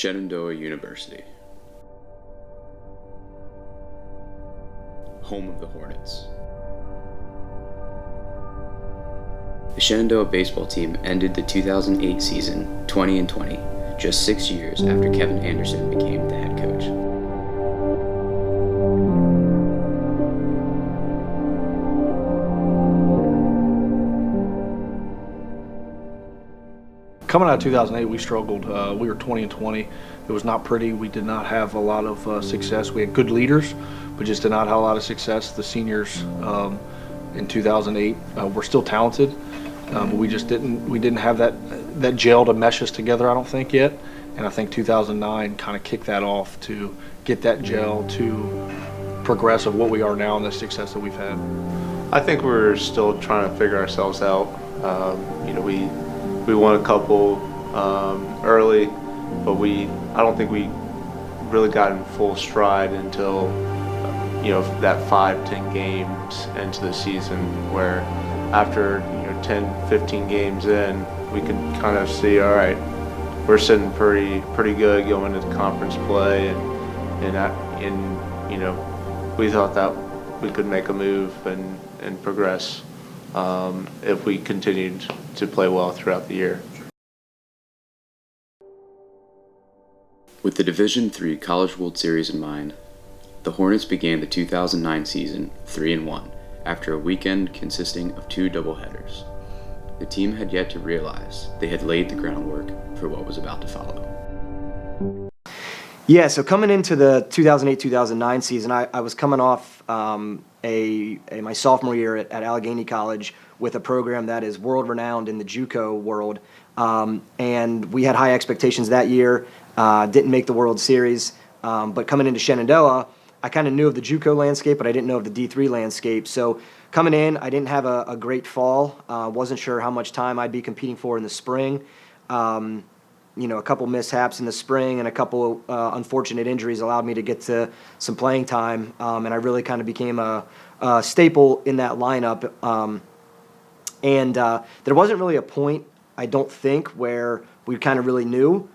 Shenandoah University, home of the Hornets. The Shenandoah baseball team ended the 2008 season 20-20, just 6 years after Kevin Anderson became the head coach. Coming out of 2008, we struggled. We were 20-20. It was not pretty. We did not have a lot of success. We had good leaders, but just did not have a lot of success. The seniors in 2008 were still talented, but we just didn't have that gel to mesh us together, I don't think, yet. And I think 2009 kind of kicked that off to get that gel to progress of what we are now and the success that we've had. I think we're still trying to figure ourselves out. We won a couple early, but I don't think we really got in full stride until that 5-10 games into the season, where after 10-15 games in, we could kind of see, all right, we're sitting pretty good going into conference play, and we thought that we could make a move and progress if we continued to play well throughout the year. With the Division III College World Series in mind, the Hornets began the 2009 season 3-1 after a weekend consisting of 2 doubleheaders. The team had yet to realize they had laid the groundwork for what was about to follow. Yeah, so coming into the 2008-2009 season, I was coming off my sophomore year at Allegheny College with a program that is world-renowned in the JUCO world, and we had high expectations that year. Didn't make the World Series, but coming into Shenandoah, I kind of knew of the JUCO landscape, but I didn't know of the D3 landscape. So coming in, I didn't have a great fall. Wasn't sure how much time I'd be competing for in the spring. A couple mishaps in the spring and a couple unfortunate injuries allowed me to get to some playing time, and I really kind of became a staple in that lineup. And there wasn't really a point, I don't think, where we kind of really knew.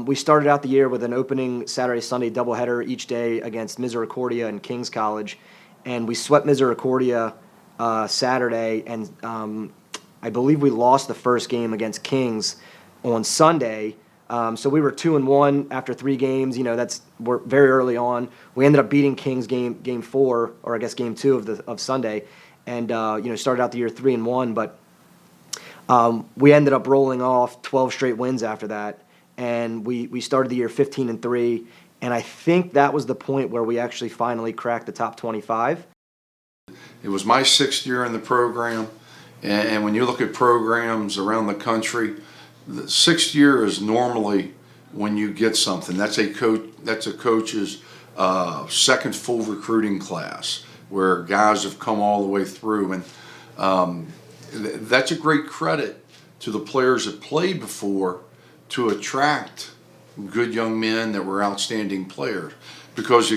We started out the year with an opening Saturday-Sunday doubleheader each day against Misericordia and Kings College, and we swept Misericordia Saturday, and I believe we lost the first game against Kings on Sunday. So we were 2-1 after 3 games. We're very early on. We ended up beating Kings game 4, or I guess game 2 of Sunday, and started out the year 3-1. But we ended up rolling off 12 straight wins after that, and we started the year 15-3. And I think that was the point where we actually finally cracked the top 25. It was my 6th year in the program, and when you look at programs around the country, the 6th year is normally when you get something. That's a coach's second full recruiting class, where guys have come all the way through, and that's a great credit to the players that played before to attract good young men that were outstanding players, because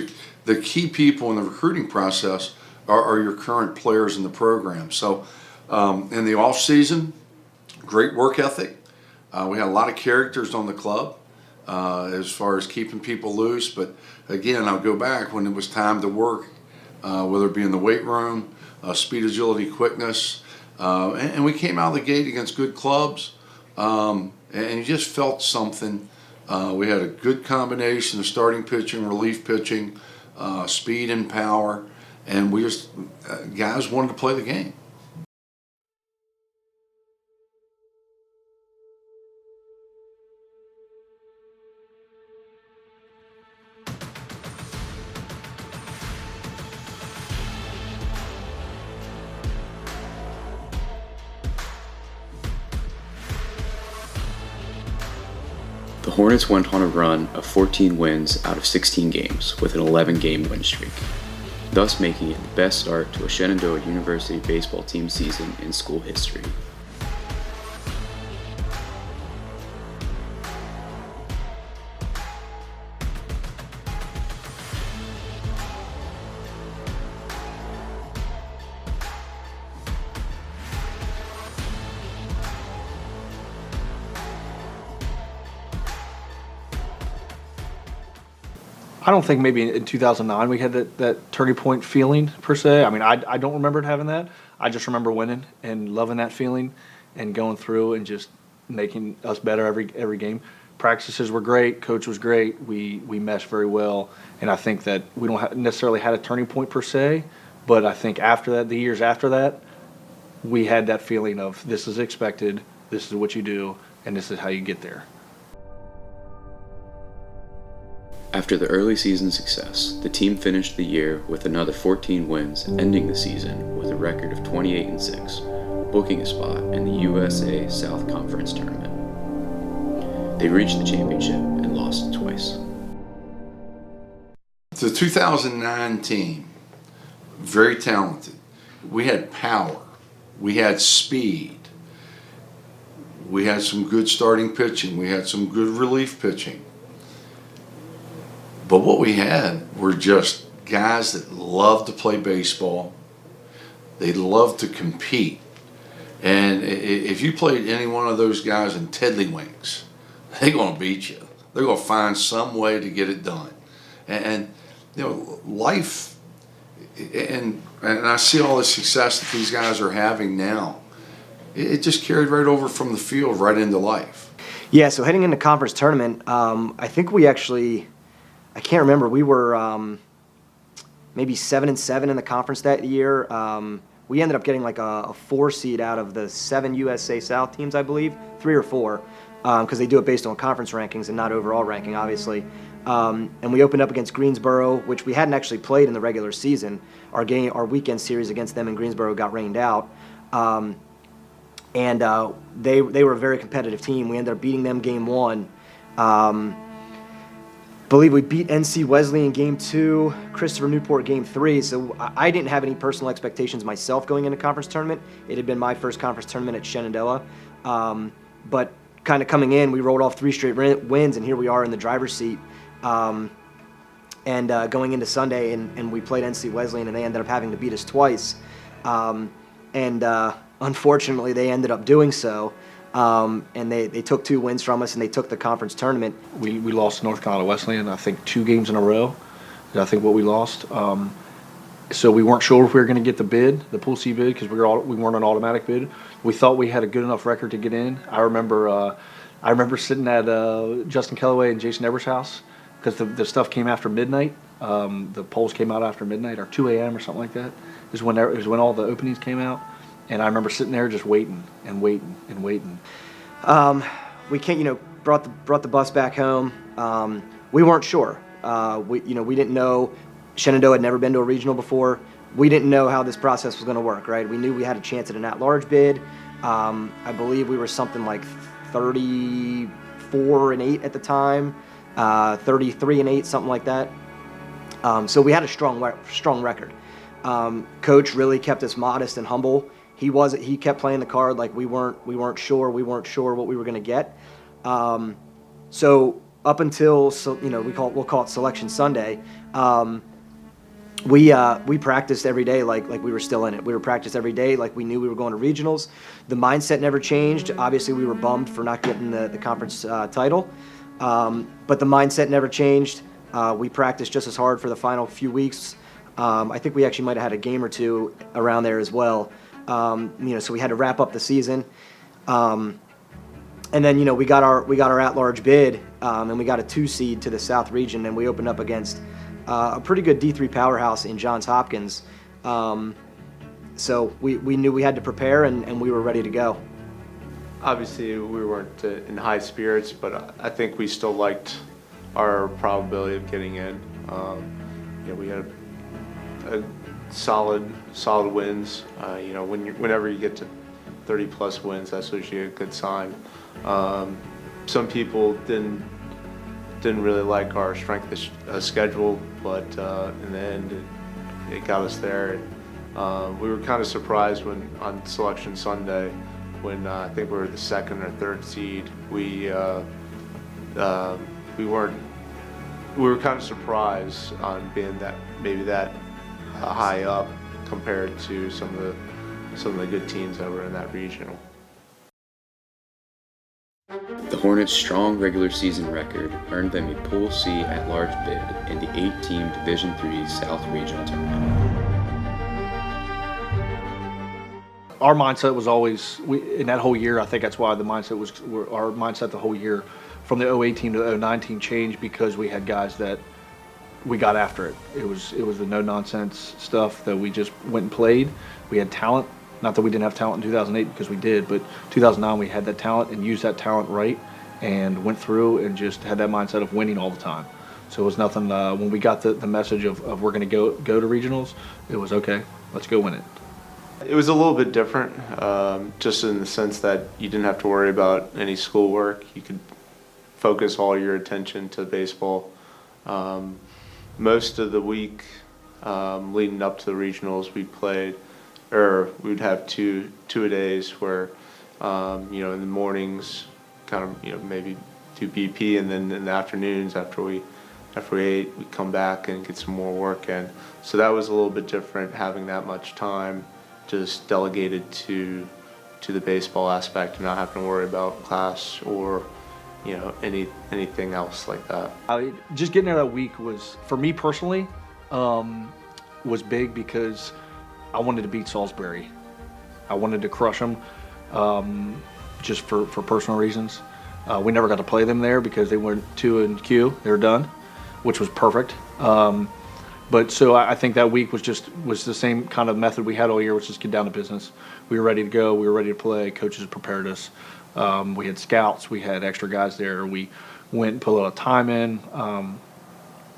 the key people in the recruiting process are your current players in the program. So in the off season, great work ethic. We had a lot of characters on the club as far as keeping people loose. But again, I'll go back when it was time to work, whether it be in the weight room, speed, agility, quickness. And we came out of the gate against good clubs, and you just felt something. We had a good combination of starting pitching, relief pitching, speed and power. And we just, guys wanted to play the game. The Hornets went on a run of 14 wins out of 16 games with an 11-game win streak, thus making it the best start to a Shenandoah University baseball team season in school history. I don't think maybe in 2009 we had that turning point feeling per se. I mean, I don't remember having that. I just remember winning and loving that feeling and going through and just making us better every game. Practices were great. Coach was great. We meshed very well. And I think that we don't necessarily had a turning point per se, but I think after that, the years after that, we had that feeling of this is expected, this is what you do, and this is how you get there. After the early season success, the team finished the year with another 14 wins, ending the season with a record of 28-6, booking a spot in the USA South Conference tournament. They reached the championship and lost twice. The 2009 team, very talented. We had power. We had speed. We had some good starting pitching. We had some good relief pitching. But what we had were just guys that loved to play baseball. They loved to compete. And if you played any one of those guys in Tiddlywinks, they're going to beat you. They're going to find some way to get it done. And you know, life, and I see all the success that these guys are having now. It just carried right over from the field right into life. Yeah, so heading into conference tournament, I think we actually, I can't remember, we were maybe 7-7 in the conference that year. We ended up getting like a 4 seed out of the 7 USA South teams, I believe, 3 or 4, because they do it based on conference rankings and not overall ranking, obviously. And we opened up against Greensboro, which we hadn't actually played in the regular season. Our weekend series against them in Greensboro got rained out. And they were a very competitive team. We ended up beating them game 1. Believe we beat NC Wesley in game 2, Christopher Newport game 3. So I didn't have any personal expectations myself going into conference tournament. It had been my first conference tournament at Shenandoah. But kind of coming in, we rolled off 3 straight wins, and here we are in the driver's seat. And going into Sunday, and we played NC Wesleyan, and they ended up having to beat us twice. Unfortunately, they ended up doing so. And they took 2 wins from us, and they took the conference tournament. We lost to North Carolina Wesleyan, I think 2 games in a row. I think what we lost. So we weren't sure if we were going to get the bid, the Pool C bid, because we weren't an automatic bid. We thought we had a good enough record to get in. I remember sitting at Justin Kellaway and Jason Eber's house, because the stuff came after midnight. The polls came out after midnight, or 2 a.m. or something like that. Is when all the openings came out. And I remember sitting there just waiting and waiting and waiting. We brought the bus back home. We weren't sure. We didn't know. Shenandoah had never been to a regional before. We didn't know how this process was going to work, right? We knew we had a chance at an at-large bid. I believe we were something like 34-8 at the time, 33-8, something like that. So we had a strong record. Coach really kept us modest and humble. He kept playing the card like we weren't sure what we were going to get. So up until we'll call it Selection Sunday, we practiced every day like we were still in it. We were practiced every day like we knew we were going to regionals. The mindset never changed. Obviously, we were bummed for not getting the conference title, but the mindset never changed. We practiced just as hard for the final few weeks. I think we actually might have had a game or 2 around there as well. So we had to wrap up the season, and then we got our at-large bid, and we got a 2 seed to the South region, and we opened up against a pretty good D3 powerhouse in Johns Hopkins. So we knew we had to prepare, and we were ready to go. Obviously, we weren't in high spirits, but I think we still liked our probability of getting in. We had a solid wins. Whenever you get to 30+ wins, that's usually a good sign. Some people didn't really like our strength of schedule, but in the end, it got us there. And we were kind of surprised when on Selection Sunday, when I think we were the 2nd or 3rd seed, we were kind of surprised on being that high up compared to some of the good teams that were in that regional. The The Hornets' strong regular season record earned them a Pool C at-large bid in the 8-team Division III South Regional Tournament. Our mindset was always, in that whole year, I think that's why the mindset was, our mindset the whole year from the 08 team to the 09 team changed, because we had guys that we got after it. It was the no-nonsense stuff that we just went and played. We had talent. Not that we didn't have talent in 2008, because we did, but 2009 we had that talent and used that talent right and went through and just had that mindset of winning all the time. So it was nothing, when we got the message of we're going to go to regionals, it was okay, let's go win it. It was a little bit different, just in the sense that you didn't have to worry about any schoolwork. You could focus all your attention to baseball. Most of the week leading up to the regionals, we would have two-a-days where, in the mornings, kind of, maybe do BP, and then in the afternoons after we ate, we'd come back and get some more work in. So that was a little bit different, having that much time just delegated to the baseball aspect and not having to worry about class or anything else like that. Just getting there that week was, for me personally, was big, because I wanted to beat Salisbury. I wanted to crush them, just for personal reasons. We never got to play them there because they went 2 in Q. They were done, which was perfect. But so I think that week was the same kind of method we had all year, which is get down to business. We were ready to go. We were ready to play. Coaches prepared us. We had scouts. We had extra guys there. We went and put a little time in.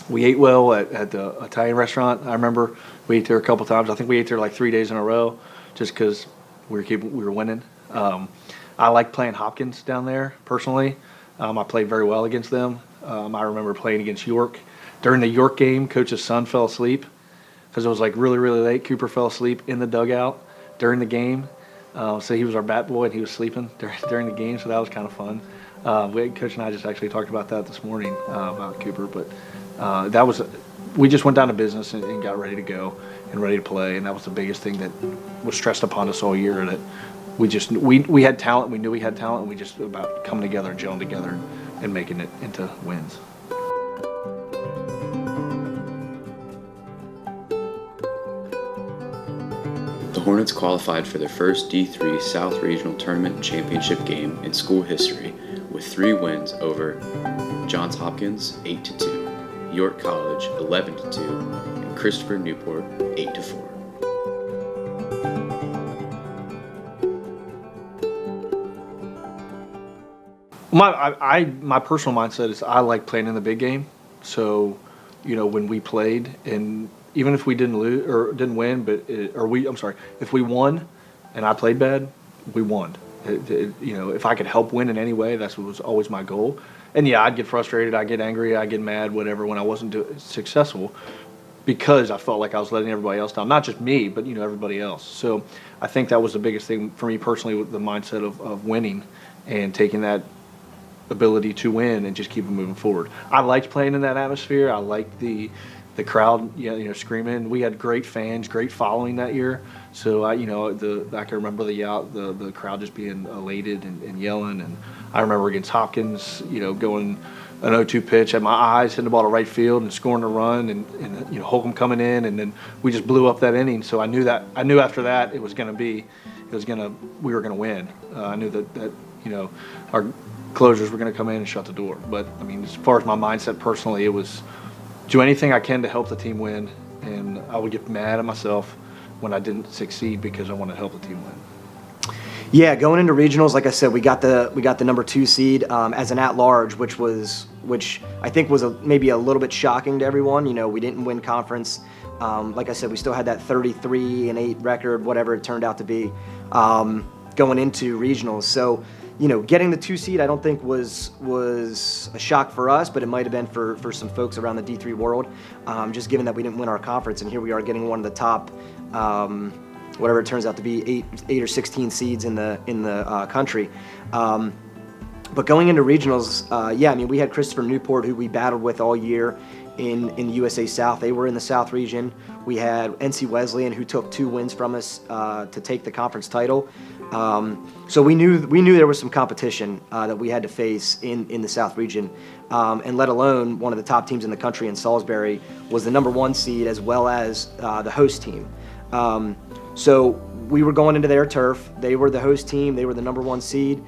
We ate well at the Italian restaurant. I remember we ate there a couple times. I think we ate there like 3 days in a row, just because we were winning. I like playing Hopkins down there personally. I played very well against them. I remember playing against York. During the York game, Coach's son fell asleep because it was like really, really late. Cooper fell asleep in the dugout during the game. So he was our bat boy, and he was sleeping during the game, so that was kind of fun. Coach and I just actually talked about that this morning, about Cooper. But we just went down to business and got ready to go and ready to play, and that was the biggest thing that was stressed upon us all year, that we had talent. We knew we had talent, and we just about coming together and gelling together and making it into wins. The Hornets qualified for their first D3 South Regional Tournament championship game in school history with 3 wins over Johns Hopkins 8-2, York College 11-2, and Christopher Newport 8-4. My personal mindset is I like playing in the big game. So, when we played, and even if we didn't lose or didn't win, if we won and I played bad, we won. If I could help win in any way, that's what was always my goal. And yeah, I'd get frustrated, I'd get angry, I'd get mad, whatever, when I wasn't successful, because I felt like I was letting everybody else down. Not just me, but everybody else. So I think that was the biggest thing for me personally, with the mindset of winning and taking that ability to win and just keep it moving forward. I liked playing in that atmosphere. I liked the crowd, screaming. We had great fans, great following that year. So I can remember the crowd just being elated and yelling. And I remember against Hopkins, going an 0-2 pitch at my eyes, hitting the ball to right field and scoring a run, and Holcomb coming in, and then we just blew up that inning. So I knew after that we were gonna win. I knew that our closers were gonna come in and shut the door. But I mean, as far as my mindset personally, it was do anything I can to help the team win, and I would get mad at myself when I didn't succeed because I wanted to help the team win. Yeah, going into regionals, like I said, we got the number 2 seed as an at-large, which I think was maybe a little bit shocking to everyone. We didn't win conference. Like I said, we still had that 33-8 record, whatever it turned out to be, going into regionals. So, getting the 2 seed, I don't think was a shock for us, but it might have been for some folks around the D3 world, just given that we didn't win our conference, and here we are getting one of the top, whatever it turns out to be, 8 or 16 seeds in the country. But going into regionals, we had Christopher Newport, who we battled with all year in USA South. They were in the South region. We had NC Wesleyan, who took 2 wins from us to take the conference title. So we knew there was some competition that we had to face in the South region, and let alone one of the top teams in the country in Salisbury was the number 1 seed as well as the host team. So we were going into their turf. They were the host team. They were the number 1 seed.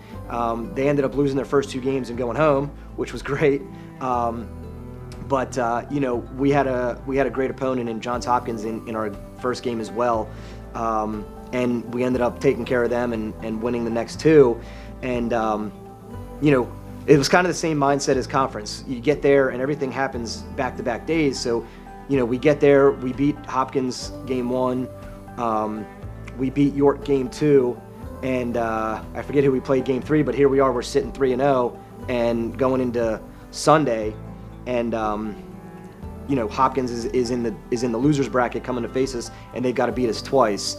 They ended up losing their first 2 games and going home, which was great. But we had a great opponent in Johns Hopkins in our first game as well. And we ended up taking care of them and winning the next 2. And, it was kind of the same mindset as conference. You get there and everything happens back-to-back days. So, we get there, we beat Hopkins game 1, we beat York game 2, and I forget who we played game 3, but here we are, we're sitting 3-0 and going into Sunday, and Hopkins is in the losers bracket coming to face us, and they've got to beat us twice.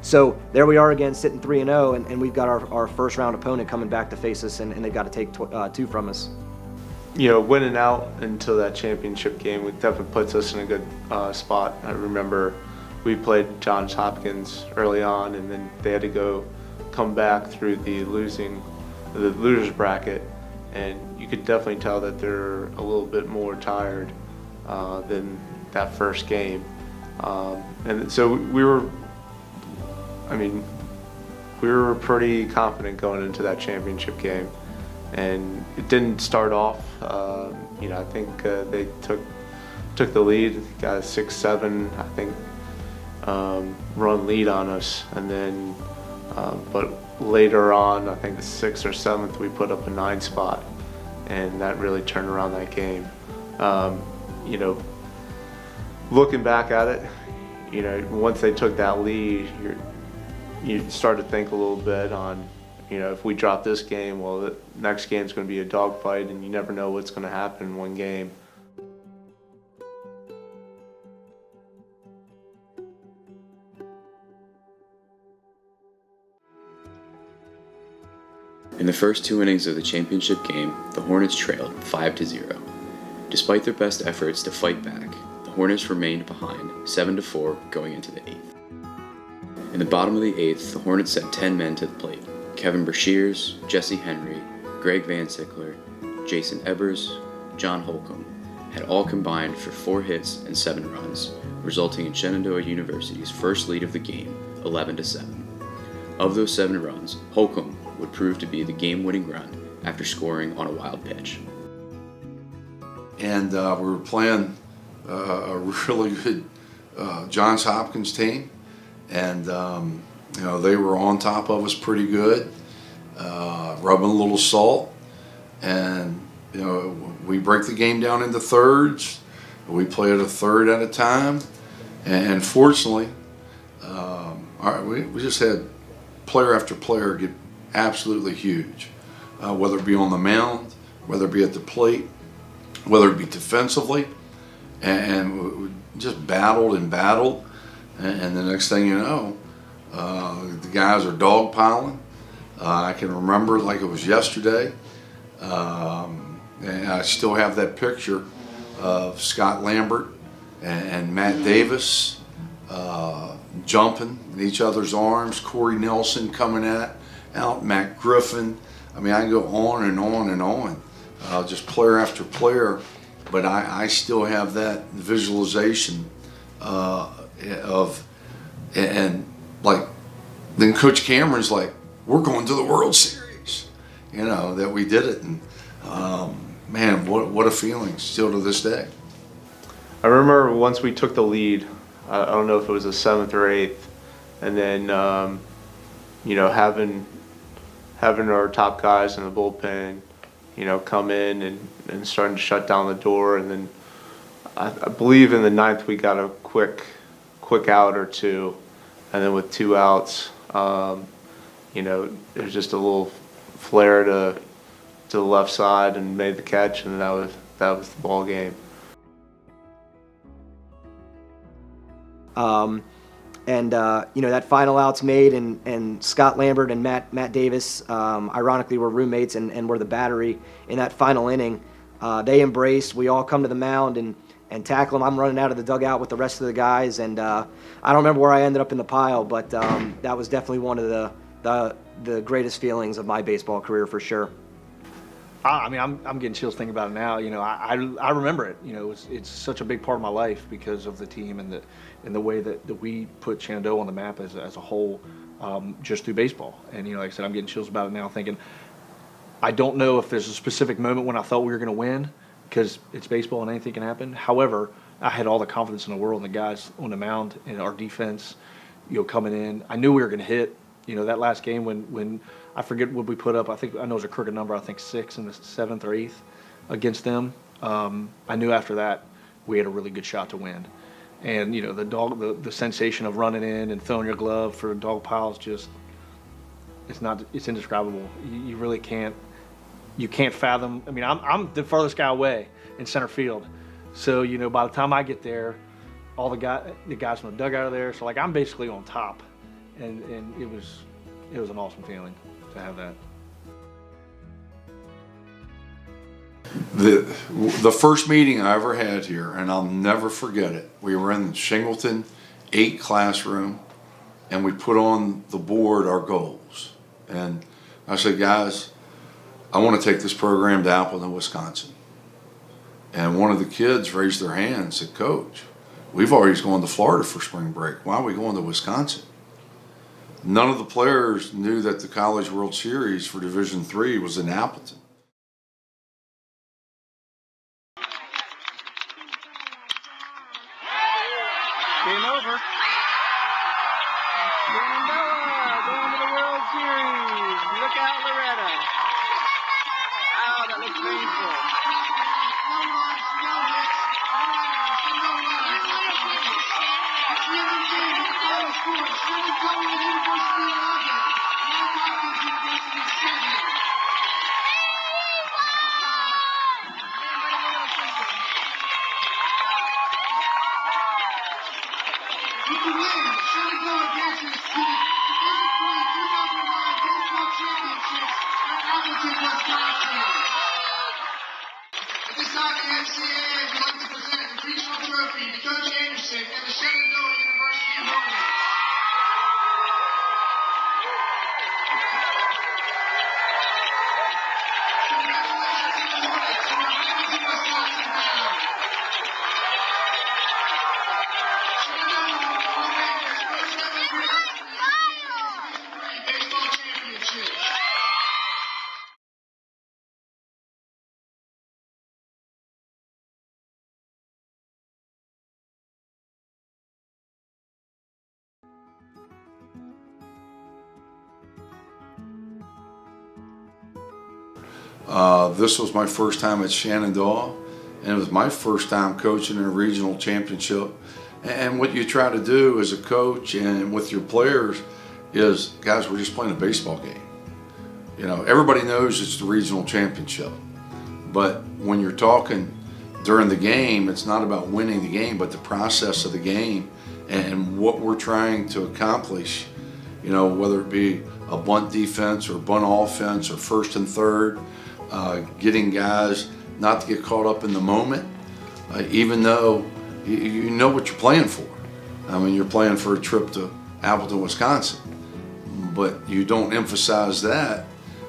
So there we are again, sitting 3-0, and we've got our first round opponent coming back to face us, and they've got to take 2 from us. Winning out until that championship game, it definitely puts us in a good spot. I remember we played Johns Hopkins early on, and then they had to come back through the losers bracket, and you could definitely tell that they're a little bit more tired than that first game. And so we were pretty confident going into that championship game, and it didn't start off. I think they took the lead, got a 6-7, I think, run lead on us, and then but later on, I think the 6th or 7th, we put up a 9 spot, and that really turned around that game. Looking back at it, once they took that lead, you start to think a little bit on, if we drop this game, well, the next game's going to be a dogfight, and you never know what's going to happen in one game. In the first 2 innings of the championship game, the Hornets trailed 5-0. Despite their best efforts to fight back, the Hornets remained behind 7-4 going into the 8th. In the bottom of the 8th, the Hornets sent 10 men to the plate. Kevin Brashears, Jesse Henry, Greg Van Sickler, Jason Ebers, John Holcomb had all combined for 4 hits and 7 runs, resulting in Shenandoah University's first lead of the game, 11-7. Of those 7 runs, Holcomb would prove to be the game-winning run after scoring on a wild pitch. And we were playing a really good Johns Hopkins team, and they were on top of us pretty good, rubbing a little salt, and we break the game down into thirds. We play it a third at a time, and fortunately, we just had player after player get absolutely huge, whether it be on the mound, whether it be at the plate, whether it be defensively, and we just battled, and the next thing you know, the guys are dogpiling. I can remember it like it was yesterday, and I still have that picture of Scott Lambert and Matt Davis jumping in each other's arms, Corey Nelson coming out, Matt Griffin. I mean, I can go on and on and on, just player after player, but I still have that visualization of, and like, then Coach Cameron's like, we're going to the World Series, that we did it, and man, what a feeling still to this day. I remember once we took the lead, I don't know if it was the 7th or 8th, and then having our top guys in the bullpen, come in and starting to shut down the door, and then I believe in the 9th we got a quick out or 2, and then with 2 outs, there's just a little flare to the left side and made the catch, and that was the ball game. That final out's made, and Scott Lambert and Matt Davis, ironically, were roommates and were the battery in that final inning. They embraced. We all come to the mound, and and tackle them. I'm running out of the dugout with the rest of the guys, and I don't remember where I ended up in the pile, but that was definitely one of the greatest feelings of my baseball career for sure. I mean, I'm getting chills thinking about it now. You know, I remember it. You know, it's such a big part of my life because of the team and the way that we put Shenandoah on the map as a whole, just through baseball. And you know, like I said, I'm getting chills about it now, thinking I don't know if there's a specific moment when I thought we were going to win, because it's baseball and anything can happen. However, I had all the confidence in the world in the guys on the mound and our defense, you know, coming in. I knew we were going to hit. You know, that last game when I forget what we put up. I know it was a crooked number. I think 6 in the 7th or 8th against them. I knew after that we had a really good shot to win. And you know, the sensation of running in and throwing your glove for a dog pile is just it's indescribable. You really can't fathom. I mean, I'm the farthest guy away in center field, so you know, by the time I get there, all the guys from the dugout are there. So like, I'm basically on top, and it was an awesome feeling to have that. The first meeting I ever had here, and I'll never forget it, we were in Shingleton 8 classroom, and we put on the board our goals. And I said, guys, I want to take this program to Appleton, Wisconsin. And one of the kids raised their hand and said, Coach, we've always gone to Florida for spring break. Why are we going to Wisconsin? None of the players knew that the College World Series for Division III was in Appleton. Game over. Shenandoah going to the World Series. Look out, Loretta. Ow, that looks painful. NCAA would like to present the regional trophy to Coach Anderson and the Shenandoah University Hornets. Congratulations to the Hornets who are Hamilton, Wisconsin bound. Shenandoah will make its first ever appearance in the Division III Baseball Championship. This was my first time at Shenandoah, and it was my first time coaching in a regional championship. And what you try to do as a coach and with your players is, guys, we're just playing a baseball game. You know, everybody knows it's the regional championship, but when you're talking during the game, it's not about winning the game, but the process of the game and what we're trying to accomplish. You know, whether it be a bunt defense or bunt offense or first and third, getting guys not to get caught up in the moment, even though you know what you're playing for. I mean, you're playing for a trip to Appleton, Wisconsin, but you don't emphasize that.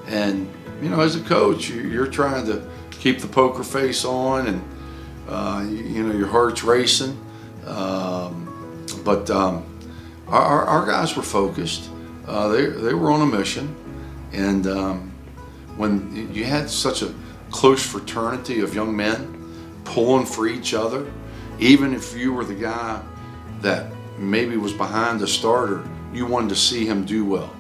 And, you know, as a coach, you're trying to keep the poker face on and, you know, your heart's racing. But our guys were focused. They were on a mission. And when you had such a close fraternity of young men pulling for each other, even if you were the guy that maybe was behind the starter, you wanted to see him do well.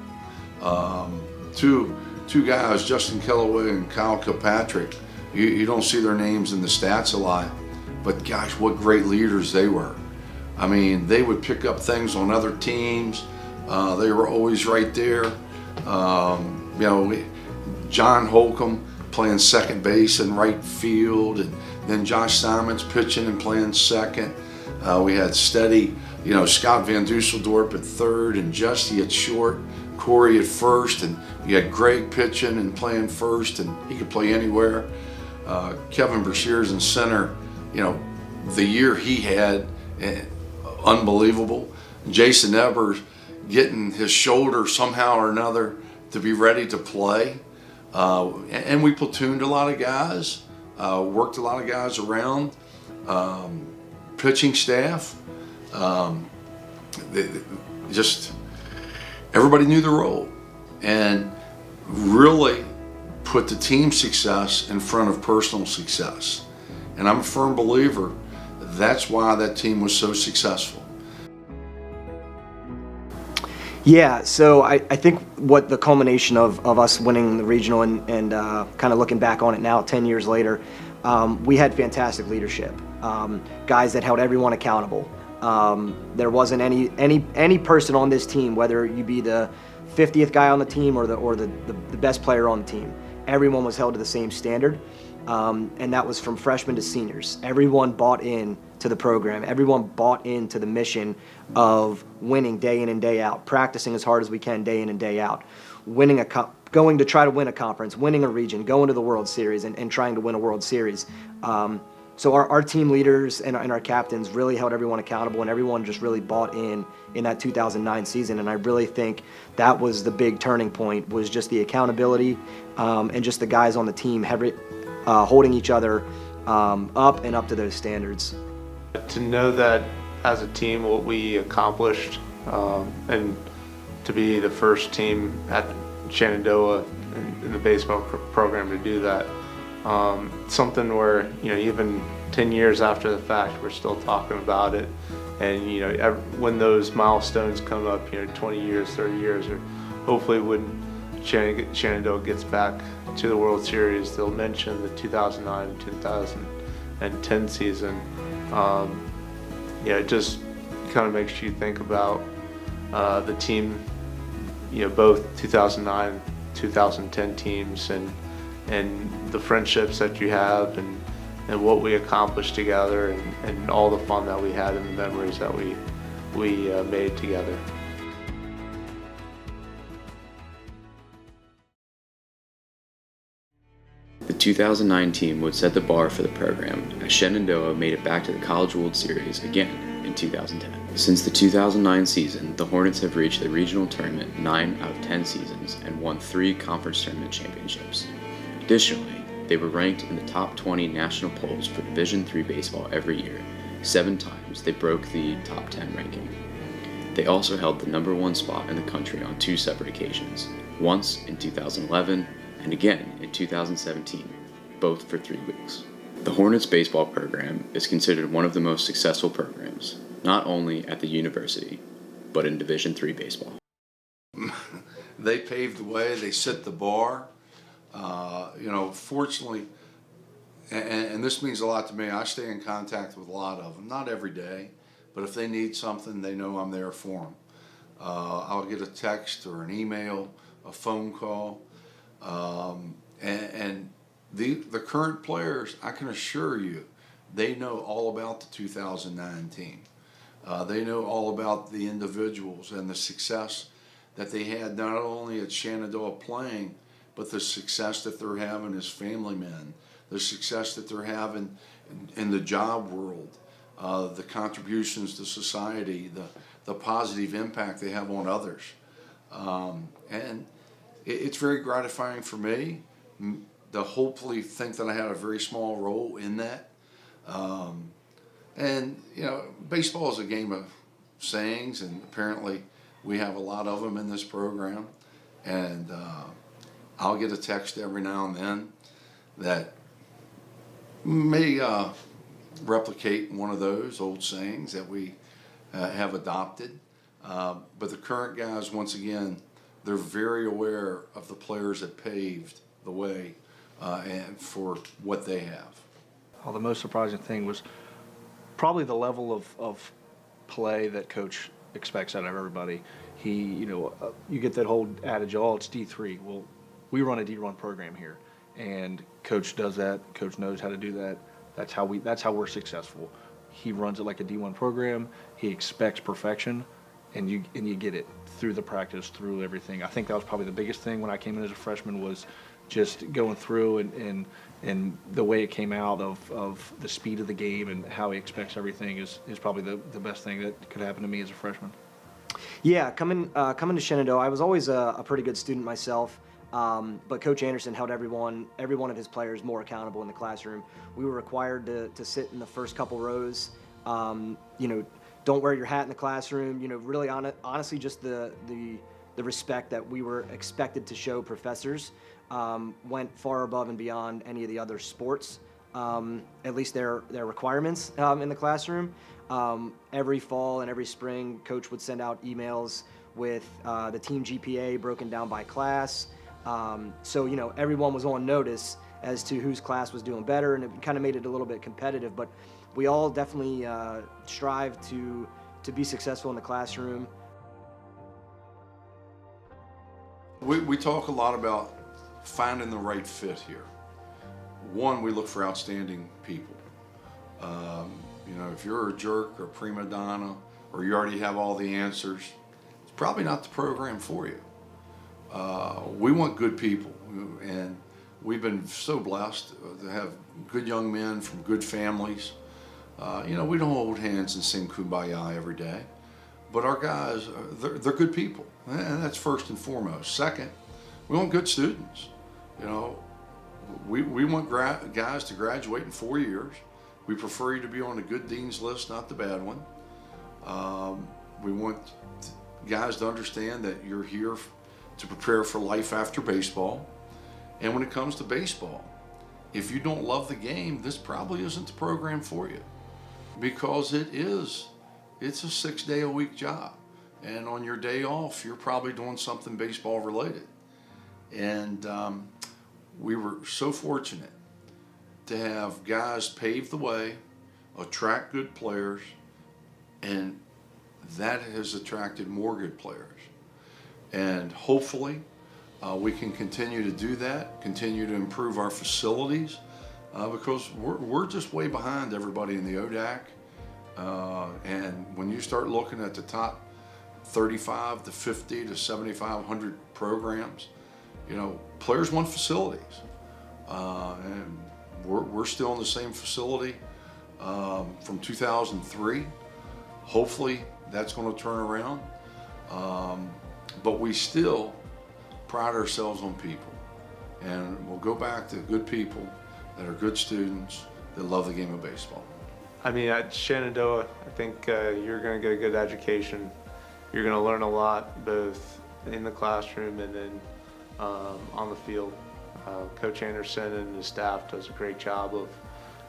Two guys, Justin Kellaway and Kyle Kilpatrick, you don't see their names in the stats a lot, but gosh, what great leaders they were. I mean, they would pick up things on other teams. They were always right there. You know, John Holcomb playing second base and right field, and then Josh Simons pitching and playing second. We had steady, you know, Scott Van Dusseldorp at third and Justy at short, Corey at first, and you had Greg pitching and playing first, and he could play anywhere. Kevin Brashears in center, you know, the year he had, unbelievable. Jason Ebers getting his shoulder somehow or another to be ready to play. And we platooned a lot of guys, worked a lot of guys around, pitching staff. Just everybody knew the role and really put the team success in front of personal success. And I'm a firm believer that's why that team was so successful. Yeah, so I think what the culmination of us winning the regional and kind of looking back on it now 10 years later, we had fantastic leadership, guys that held everyone accountable. There wasn't any person on this team, whether you be the 50th guy on the team or the best player on the team, everyone was held to the same standard, and that was from freshmen to seniors. Everyone bought in to the program. Everyone bought into the mission of winning day in and day out, practicing as hard as we can day in and day out, going to try to win a conference, winning a region, going to the World Series, and trying to win a World Series. So our team leaders and our captains really held everyone accountable, and everyone just really bought in that 2009 season. And I really think that was the big turning point, was just the accountability and just the guys on the team holding each other up and up to those standards. To know that as a team what we accomplished, and to be the first team at Shenandoah in the baseball program to do that, something where, even 10 years after the fact, we're still talking about it. And, when those milestones come up, 20 years, 30 years, or hopefully when Shenandoah gets back to the World Series, they'll mention the 2009 and 2010 season. It just kind of makes you think about the team, both 2009, 2010 teams, and the friendships that you have, and what we accomplished together, and all the fun that we had and the memories that we made together. The 2009 team would set the bar for the program, as Shenandoah made it back to the College World Series again in 2010. Since the 2009 season, the Hornets have reached the regional tournament 9 out of 10 seasons and won 3 conference tournament championships. Additionally, they were ranked in the top 20 national polls for Division III baseball every year. 7 times they broke the top 10 ranking. They also held the #1 spot in the country on 2 separate occasions, once in 2011 and again in 2017, both for 3 weeks. The Hornets baseball program is considered one of the most successful programs, not only at the university, but in Division III baseball. They paved the way, they set the bar. Fortunately, and this means a lot to me, I stay in contact with a lot of them, not every day, but if they need something, they know I'm there for them. I'll get a text or an email, a phone call, and the current players, I can assure you, they know all about the 2009 team. They know all about the individuals and the success that they had, not only at Shenandoah playing, but the success that they're having as family men, the success that they're having in the job world, the contributions to society, the positive impact they have on others. And it's very gratifying for me to hopefully think that I had a very small role in that. Baseball is a game of sayings, and apparently we have a lot of them in this program. And I'll get a text every now and then that may replicate one of those old sayings that we have adopted. But the current guys, once again, they're very aware of the players that paved the way and for what they have. The most surprising thing was probably the level of play that Coach expects out of everybody. You get that whole adage, it's D3. Well, we run a D1 program here, and Coach does that. Coach knows how to do that. That's how we're successful. He runs it like a D1 program. He expects perfection, and you get it through the practice, through everything. I think that was probably the biggest thing when I came in as a freshman, was just going through and and the way it came out of the speed of the game and how he expects everything is probably the best thing that could happen to me as a freshman. Yeah, coming to Shenandoah, I was always a pretty good student myself, but Coach Anderson held every one of his players more accountable in the classroom. We were required to sit in the first couple rows. Don't wear your hat in the classroom. Really honestly, just the respect that we were expected to show professors went far above and beyond any of the other sports, at least their requirements in the classroom. Every fall and every spring, Coach would send out emails with the team GPA broken down by class. So everyone was on notice as to whose class was doing better, and it kind of made it a little bit competitive. But we all definitely strive to be successful in the classroom. We talk a lot about finding the right fit here. One, we look for outstanding people. If you're a jerk or prima donna, or you already have all the answers, it's probably not the program for you. We want good people, and we've been so blessed to have good young men from good families. We don't hold hands and sing Kumbaya every day, but our guys, they're good people, and that's first and foremost. Second, we want good students. We want guys to graduate in 4 years. We prefer you to be on the good dean's list, not the bad one. We want guys to understand that you're here to prepare for life after baseball. And when it comes to baseball, if you don't love the game, this probably isn't the program for you, because it's a 6-day-a-week job. And on your day off, you're probably doing something baseball related. And we were so fortunate to have guys pave the way, attract good players, and that has attracted more good players. And hopefully we can continue to do that, continue to improve our facilities, because we're just way behind everybody in the ODAC. And when you start looking at the top 35 to 50 to 7,500 programs, players want facilities. And we're still in the same facility from 2003. Hopefully that's going to turn around. But we still pride ourselves on people. And we'll go back to good people that are good students that love the game of baseball. I mean, at Shenandoah, I think you're going to get a good education. You're going to learn a lot, both in the classroom and then on the field. Coach Anderson and his staff does a great job of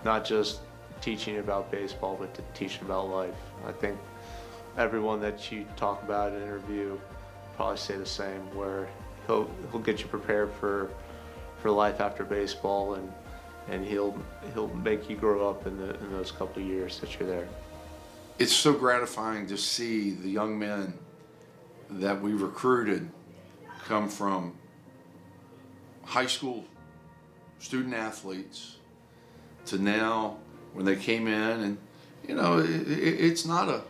not just teaching about baseball, but to teaching about life. I think everyone that you talk about in an interview probably say the same, where he'll get you prepared for life after baseball, and he'll make you grow up in those couple of years that you're there. It's so gratifying to see the young men that we recruited come from high school student athletes to now when they came in, and it's not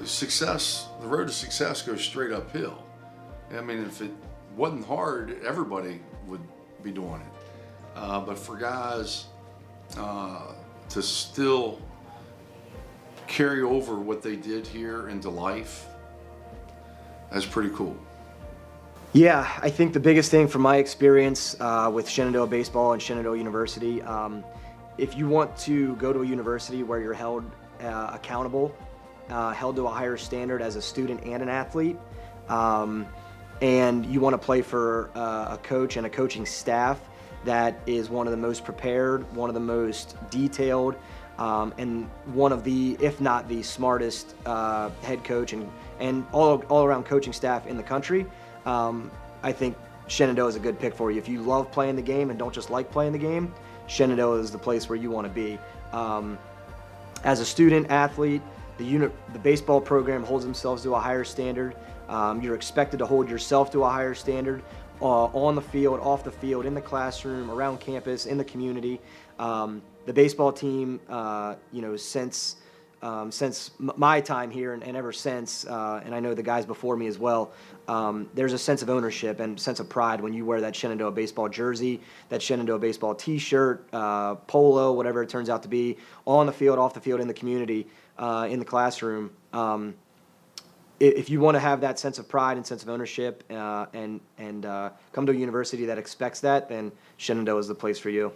success. The road to success goes straight uphill. I mean, if it wasn't hard, everybody would be doing it. But for guys to still carry over what they did here into life, that's pretty cool. Yeah, I think the biggest thing from my experience with Shenandoah Baseball and Shenandoah University, if you want to go to a university where you're held accountable, held to a higher standard as a student and an athlete, and you want to play for a coach and a coaching staff that is one of the most prepared, one of the most detailed, and one of the, if not the smartest head coach and all around coaching staff in the country, I think Shenandoah is a good pick for you. If you love playing the game and don't just like playing the game, Shenandoah is the place where you want to be. As a student athlete, the baseball program holds themselves to a higher standard. You're expected to hold yourself to a higher standard on the field, off the field, in the classroom, around campus, in the community. The baseball team, since since my time here and ever since, and I know the guys before me as well, there's a sense of ownership and sense of pride when you wear that Shenandoah baseball jersey, that Shenandoah baseball T-shirt, polo, whatever it turns out to be, on the field, off the field, in the community, in the classroom. If you want to have that sense of pride and sense of ownership, and come to a university that expects that, then Shenandoah is the place for you.